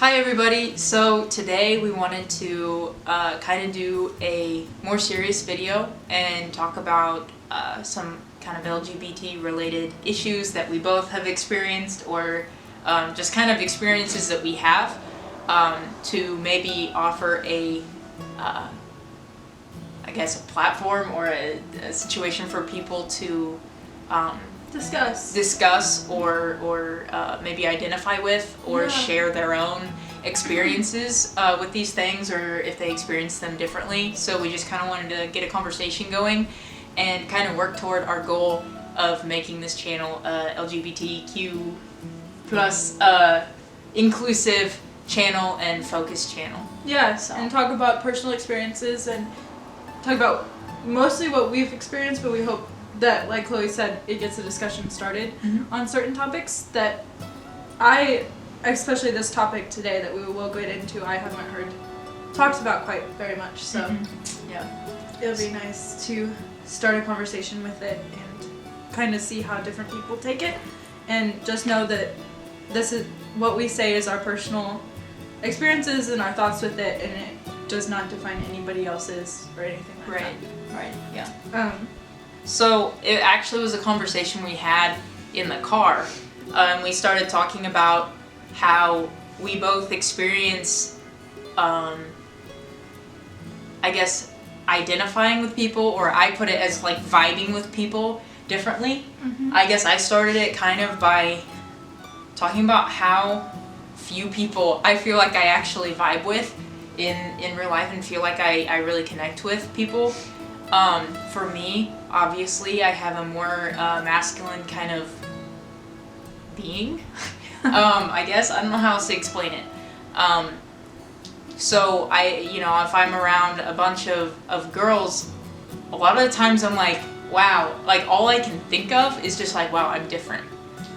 Hi everybody, so today we wanted to kind of do a more serious video and talk about some kind of LGBT related issues that we both have experienced or just kind of experiences that we have to maybe offer a I guess a platform or a situation for people to discuss or maybe identify with or share their own experiences with these things, or if they experience them differently. So we just kind of wanted to get a conversation going and kind of work toward our goal of making this channel LGBTQ plus inclusive channel and focused channel. Yeah, so. And talk about personal experiences and talk about mostly what we've experienced, but we hope that, like Chloe said, it gets a discussion started on certain topics that especially this topic today that we will get into, I haven't heard talked about quite very much, so yeah, it'll be nice to start a conversation with it and kind of see how different people take it, and just know that this is what we say is our personal experiences and our thoughts with it, and it does not define anybody else's or anything like that. Right, yeah. So it actually was a conversation we had in the car. We started talking about how we both experience, I guess, identifying with people, or I put it as like vibing with people differently. I guess I started it kind of by talking about how few people I feel like I actually vibe with in real life and feel like I really connect with people. For me, obviously, I have a more masculine kind of being. I guess I don't know how else to explain it. So if I'm around a bunch of girls, a lot of the times I'm like, wow, like all I can think of is just like, wow, I'm different.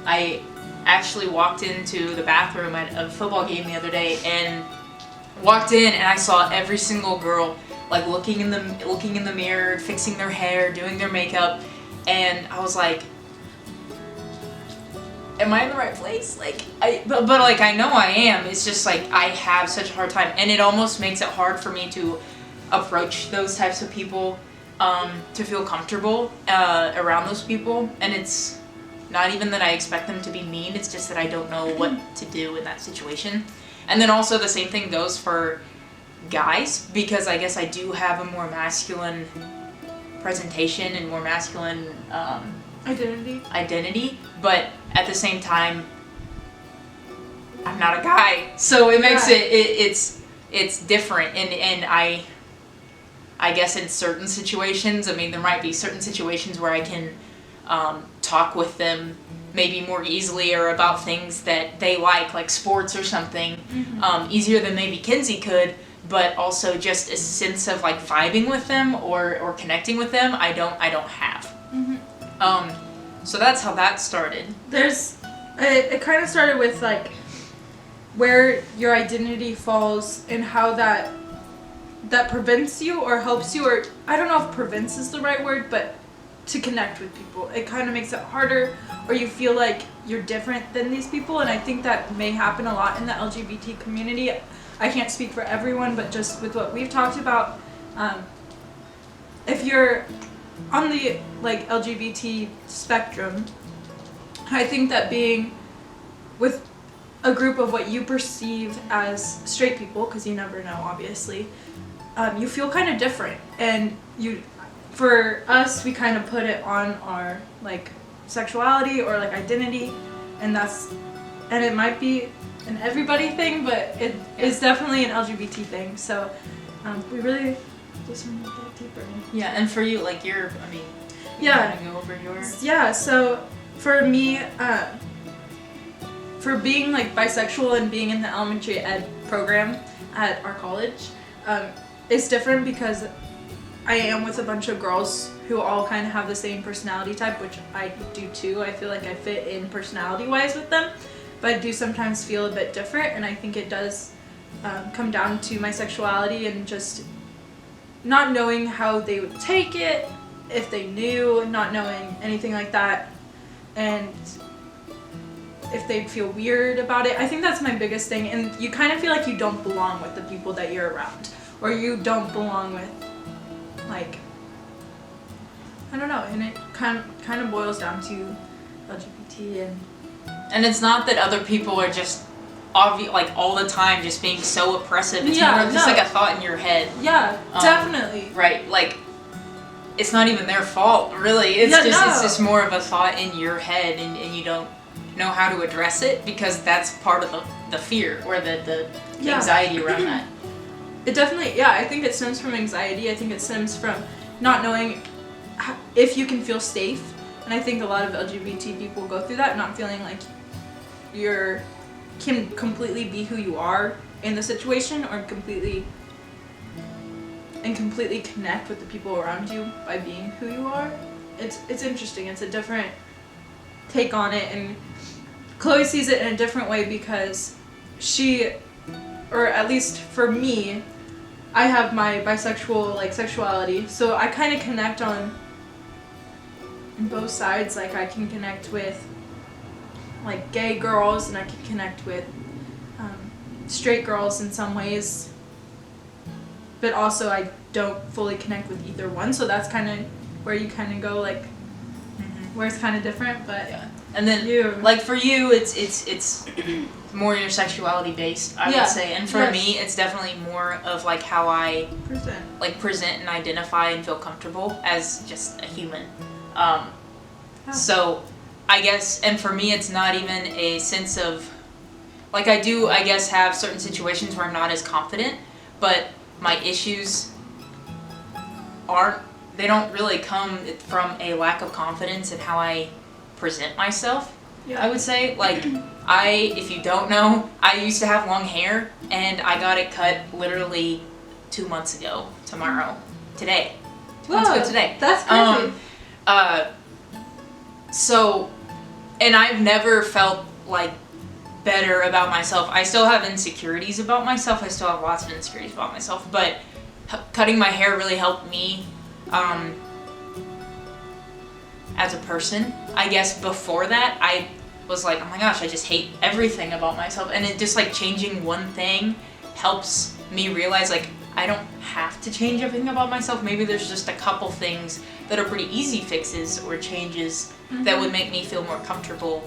I actually walked into the bathroom at a football game the other day and walked in and I saw every single girl like looking in the mirror, fixing their hair, doing their makeup, and I was like, am I in the right place? Like but like I know I am. It's just like I have such a hard time, and it almost makes it hard for me to approach those types of people, to feel comfortable around those people. And it's not even that I expect them to be mean, it's just that I don't know what to do in that situation. And then also the same thing goes for guys, because I guess I do have a more masculine presentation and more masculine identity, but at the same time I'm not a guy, so it makes it's different, and I guess in certain situations, I mean, there might be certain situations where I can talk with them maybe more easily or about things that they like sports or something, easier than maybe Kinsey could, but also just a sense of like vibing with them or connecting with them I don't have. So that's how that started. It kind of started with like where your identity falls and how that prevents you or helps you, or I don't know if prevents is the right word, but to connect with people. It kind of makes it harder, or you feel like you're different than these people, and I think that may happen a lot in the LGBT community. I can't speak for everyone, but just with what we've talked about, if you're on the like LGBT spectrum, I think that being with a group of what you perceive as straight people, because you never know, obviously, you feel kind of different, and for us, we kind of put it on our like sexuality or like identity, and it might be an everybody thing, but it is definitely an LGBT thing. So we really just want to get deeper. Yeah, and for you, like go over yours. Yeah, so for me, for being like bisexual and being in the elementary ed program at our college, it's different because I am with a bunch of girls who all kind of have the same personality type, which I do too. I feel like I fit in personality-wise with them, but I do sometimes feel a bit different, and I think it does come down to my sexuality and just not knowing how they would take it, if they knew, not knowing anything like that. And if they'd feel weird about it. I think that's my biggest thing. And you kind of feel like you don't belong with the people that you're around, or you don't belong with, like, I don't know. And it kind of boils down to LGBT and it's not that other people are just like all the time just being so oppressive. It's more just like a thought in your head. Yeah, definitely. Right, like it's not even their fault, really. It's just more of a thought in your head, and you don't know how to address it because that's part of the fear or the anxiety around that. It definitely, I think it stems from anxiety. I think it stems from not knowing if you can feel safe. And I think a lot of LGBT people go through that, not feeling like you can completely be who you are in the situation, or completely connect with the people around you by being who you are. It's interesting. It's a different take on it, and Chloe sees it in a different way because she, or at least for me, I have my bisexual sexuality, so I kind of connect on both sides. Like I can connect with like gay girls, and I can connect with straight girls in some ways, but also I don't fully connect with either one. So that's kind of where you kind of go like where it's kind of different. But and then like for you, it's more your sexuality based, I would say, and for me, it's definitely more of like how I present and identify and feel comfortable as just a human. So I guess, and for me, it's not even a sense of, like I do, I guess, have certain situations where I'm not as confident, but my issues they don't really come from a lack of confidence in how I present myself, I would say. Like, if you don't know, I used to have long hair, and I got it cut literally 2 months ago, today. 2 months ago today. That's crazy. So, and I've never felt like better about myself. I still have insecurities about myself. I still have lots of insecurities about myself, but cutting my hair really helped me as a person. I guess before that, I was like, oh my gosh, I just hate everything about myself. And it just like changing one thing helps me realize like I don't have to change everything about myself. Maybe there's just a couple things that are pretty easy fixes or changes that would make me feel more comfortable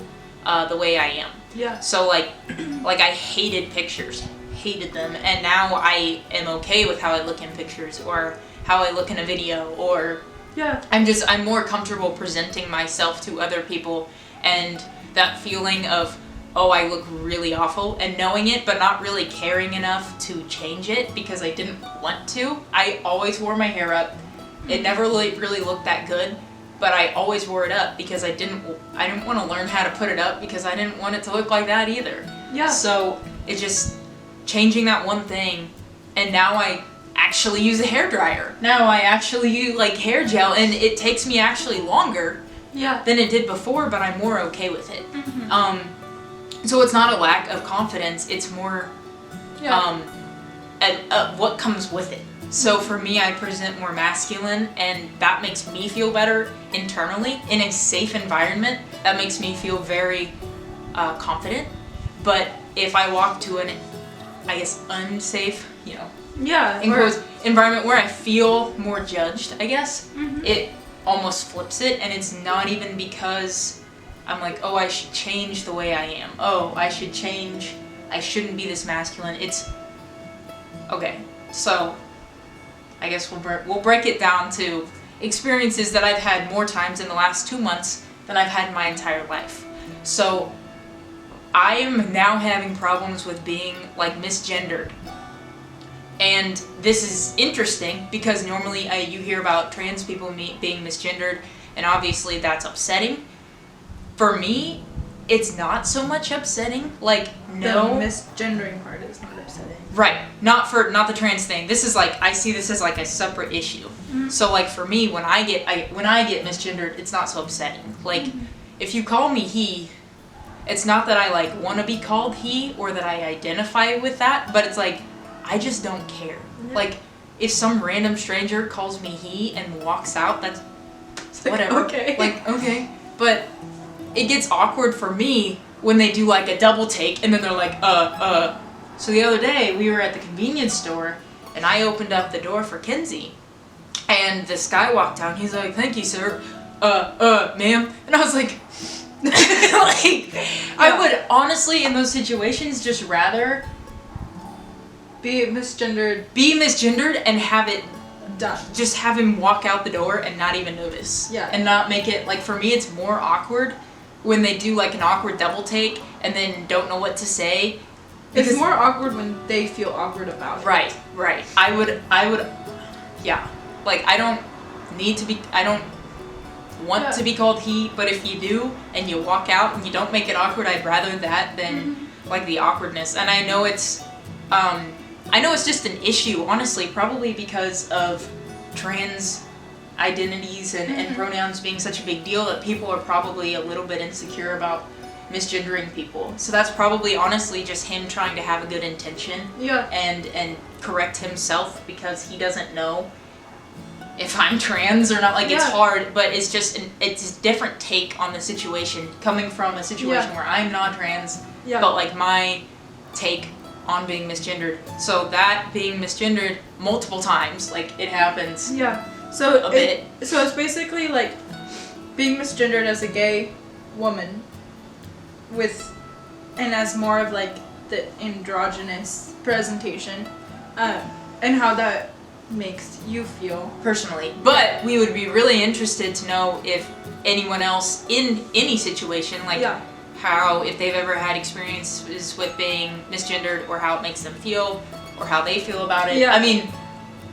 the way I am. Yeah. So like I hated pictures, hated them, and now I am okay with how I look in pictures or how I look in a video, or I'm more comfortable presenting myself to other people, and that feeling of, oh, I look really awful, and knowing it but not really caring enough to change it because I didn't want to. I always wore my hair up. It never really looked that good, but I always wore it up because I didn't want to learn how to put it up because I didn't want it to look like that either. Yeah. So it's just changing that one thing, and now I actually use a hairdryer. Now I actually use like hair gel, and it takes me actually longer than it did before, but I'm more okay with it. So it's not a lack of confidence, it's more what comes with it. So for me, I present more masculine, and that makes me feel better internally in a safe environment. That makes me feel very confident. But if I walk to an, I guess, unsafe, environment where I feel more judged, I guess, it almost flips it, and it's not even because I'm like, oh, I should change the way I am. Oh, I shouldn't be this masculine. It's, okay, so I guess we'll break it down to experiences that I've had more times in the last 2 months than I've had in my entire life. So I am now having problems with being like misgendered. And this is interesting because normally you hear about trans people being misgendered, and obviously that's upsetting. For me, it's not so much upsetting. Like, no. The misgendering part is not upsetting. Right. Not the trans thing. This is like, I see this as like a separate issue. So like for me, when I get misgendered, it's not so upsetting. Like, if you call me he, it's not that I like want to be called he or that I identify with that, but it's like, I just don't care. Like, if some random stranger calls me he and walks out, that's whatever. Okay. Like, okay. But it gets awkward for me when they do like a double take and then they're like, So the other day we were at the convenience store and I opened up the door for Kenzie and this guy walked down. He's like, "Thank you, sir. Ma'am." And I was like, I would honestly in those situations just rather Be misgendered and have it done. just have him walk out the door and not even notice. Yeah. And not make it, like, for me it's more awkward when they do like an awkward double take and then don't know what to say. It's more awkward when they feel awkward about it. Right. I would yeah. Like, I don't want to be called he, but if you do and you walk out and you don't make it awkward, I'd rather that than like the awkwardness. And I know it's just an issue, honestly, probably because of trans identities and pronouns being such a big deal that people are probably a little bit insecure about misgendering people. So that's probably honestly just him trying to have a good intention. Yeah. And correct himself because he doesn't know if I'm trans or not. Like, it's hard, but it's just it's a different take on the situation coming from a situation where I'm not trans, but like my take on being misgendered. So that being misgendered multiple times, like, it happens. Yeah. So a bit. So it's basically like being misgendered as a gay woman and as more of like the androgynous presentation, and how that makes you feel personally. But we would be really interested to know if anyone else in any situation, like how, if they've ever had experiences with being misgendered or how it makes them feel or how they feel about it. I mean,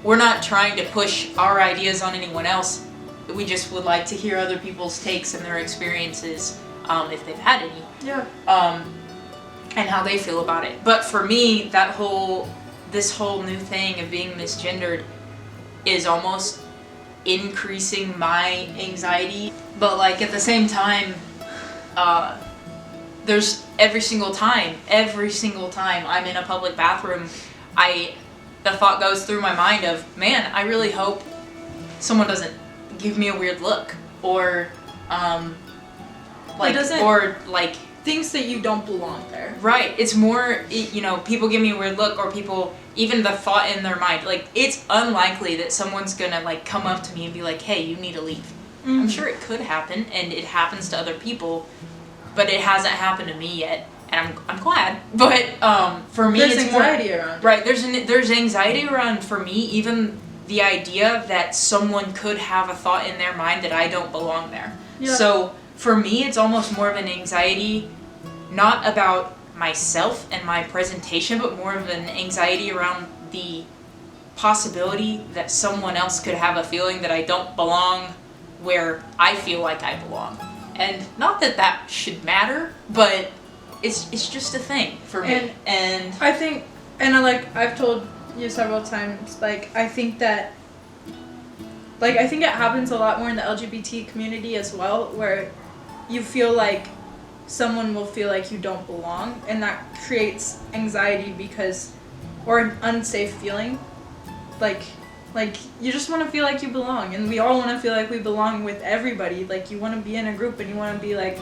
we're not trying to push our ideas on anyone else. We just would like to hear other people's takes and their experiences, if they've had any. And how they feel about it. But for me, this whole new thing of being misgendered is almost increasing my anxiety. But like, at the same time, there's every single time I'm in a public bathroom, the thought goes through my mind of, man, I really hope someone doesn't give me a weird look or thinks that you don't belong there. Right. It's more, people give me a weird look, or people, even the thought in their mind, like, it's unlikely that someone's gonna like come up to me and be like, "Hey, you need to leave." I'm sure it could happen, and it happens to other people, but it hasn't happened to me yet, and I'm glad. But for me, there's it's anxiety more, around it. Right. There's anxiety around, for me, even the idea that someone could have a thought in their mind that I don't belong there. Yeah. So for me, it's almost more of an anxiety, not about myself and my presentation, but more of an anxiety around the possibility that someone else could have a feeling that I don't belong where I feel like I belong. And not that that should matter, but it's just a thing for me. And I think, I've told you several times, I think it happens a lot more in the LGBT community as well, where you feel like someone will feel like you don't belong, and that creates anxiety or an unsafe feeling. Like you just want to feel like you belong, and we all want to feel like we belong with everybody. Like, you want to be in a group and you want to be like,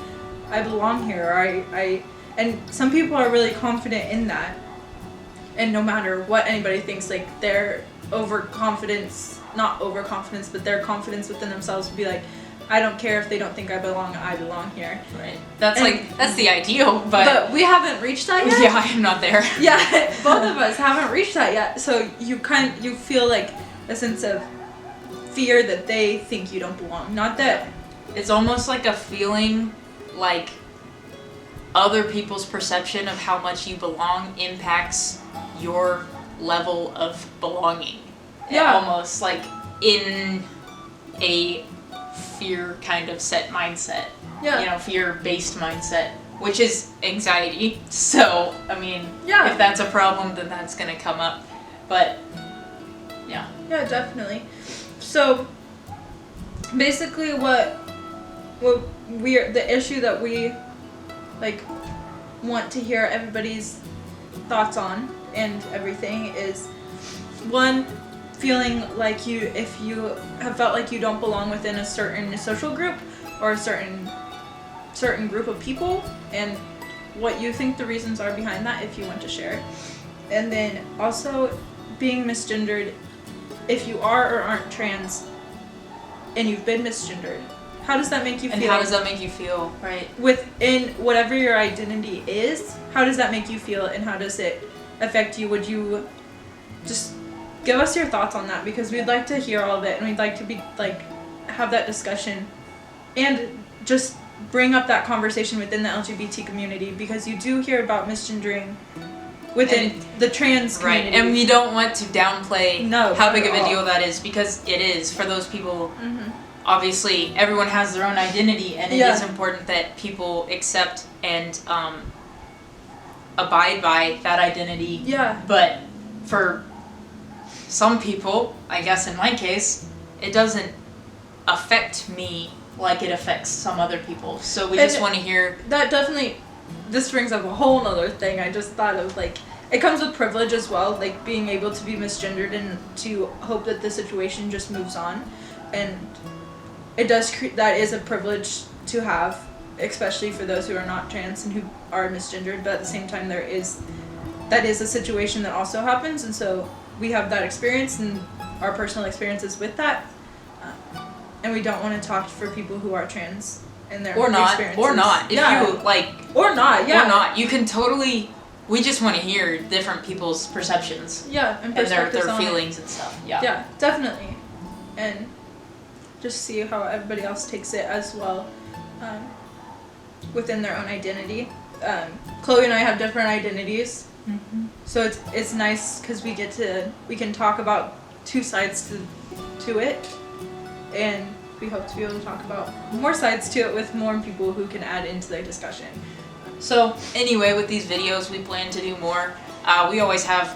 I belong here, or and some people are really confident in that, and no matter what anybody thinks, like, their not overconfidence, but their confidence within themselves would be like, I don't care if they don't think I belong here. Right. That's the ideal, but we haven't reached that yet. Yeah, I'm not there. Yeah, both of us haven't reached that yet. So you feel like a sense of fear that they think you don't belong. Not that it's almost like a feeling like other people's perception of how much you belong impacts your level of belonging. Yeah. Almost like in a fear kind of set mindset. Yeah. Fear-based mindset, which is anxiety. So, I mean, if that's a problem, then that's going to come up. But, yeah. Yeah, definitely. So, basically the issue that we, want to hear everybody's thoughts on and everything is, one, feeling like if you have felt like you don't belong within a certain social group or a certain group of people, and what you think the reasons are behind that if you want to share. And then also being misgendered, if you are or aren't trans and you've been misgendered, how does that make you feel? And how does that make you feel, right? Within whatever your identity is, how does that make you feel and how does it affect you? Would you just give us your thoughts on that, because we'd like to hear all of it and we'd like to be like have that discussion and just bring up that conversation within the LGBT community, because you do hear about misgendering within the trans community. Right, and we don't want to downplay No, how big not of at a all. deal that is, because it is for those people. Mm-hmm. Obviously, everyone has their own identity, and it Yeah. is important that people accept and abide by that identity. Yeah. But for some people, I guess in my case, it doesn't affect me like it affects some other people. So we just want to hear. That definitely, this brings up a whole nother thing. I just thought of, like, it comes with privilege as well, like being able to be misgendered and to hope that the situation just moves on. And it does that is a privilege to have, especially for those who are not trans and who are misgendered, but at the same time that is a situation that also happens, and so we have that experience and our personal experiences with that, and we don't want to talk for people who are trans and their experiences. Or not. If yeah. you like, or not, yeah, or not. You can totally. We just want to hear different people's perceptions. Yeah, and their perspectives on it. feelings and stuff. Yeah. Yeah, definitely, and just see how everybody else takes it as well, within their own identity. Chloe and I have different identities, Mm-hmm. so it's nice because we can talk about two sides to it, and we hope to be able to talk about more sides to it with more people who can add into the discussion. So anyway, with these videos, we plan to do more. We always have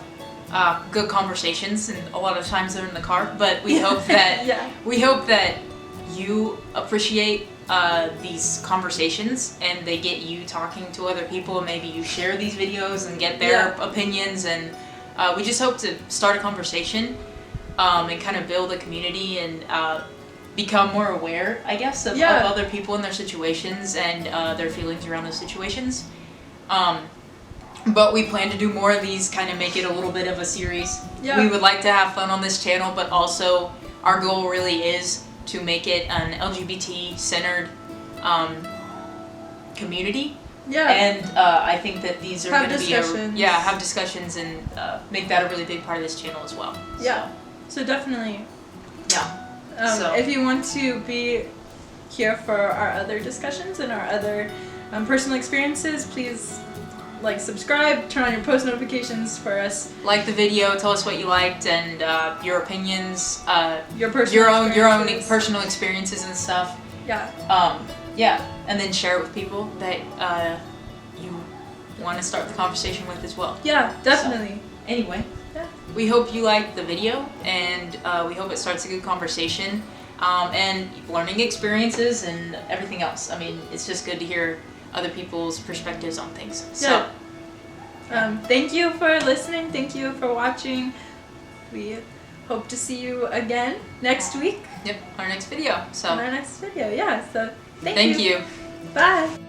good conversations, and a lot of times they're in the car. But we hope that we hope that you appreciate these conversations, and they get you talking to other people. And maybe you share these videos and get their opinions. And we just hope to start a conversation and kind of build a community and become more aware, I guess, of other people and their situations and their feelings around those situations. But we plan to do more of these, kind of make it a little bit of a series. Yeah. We would like to have fun on this channel, but also our goal really is to make it an LGBT-centered community. Yeah. And I think that these are going to be have discussions and make that a really big part of this channel as well. Yeah. So definitely. Yeah. If you want to be here for our other discussions and our other personal experiences, please like, subscribe, turn on your post notifications for us. Like the video, tell us what you liked and your opinions, your own personal experiences and stuff. Yeah. And then share it with people that you want to start the conversation with as well. Yeah, definitely. So, anyway. Yeah. We hope you liked the video, and we hope it starts a good conversation and learning experiences and everything else. I mean, it's just good to hear other people's perspectives on things. So, thank you for listening. Thank you for watching. We hope to see you again next week. Yep, our next video. So, in our next video, yeah. So, thank you. Bye.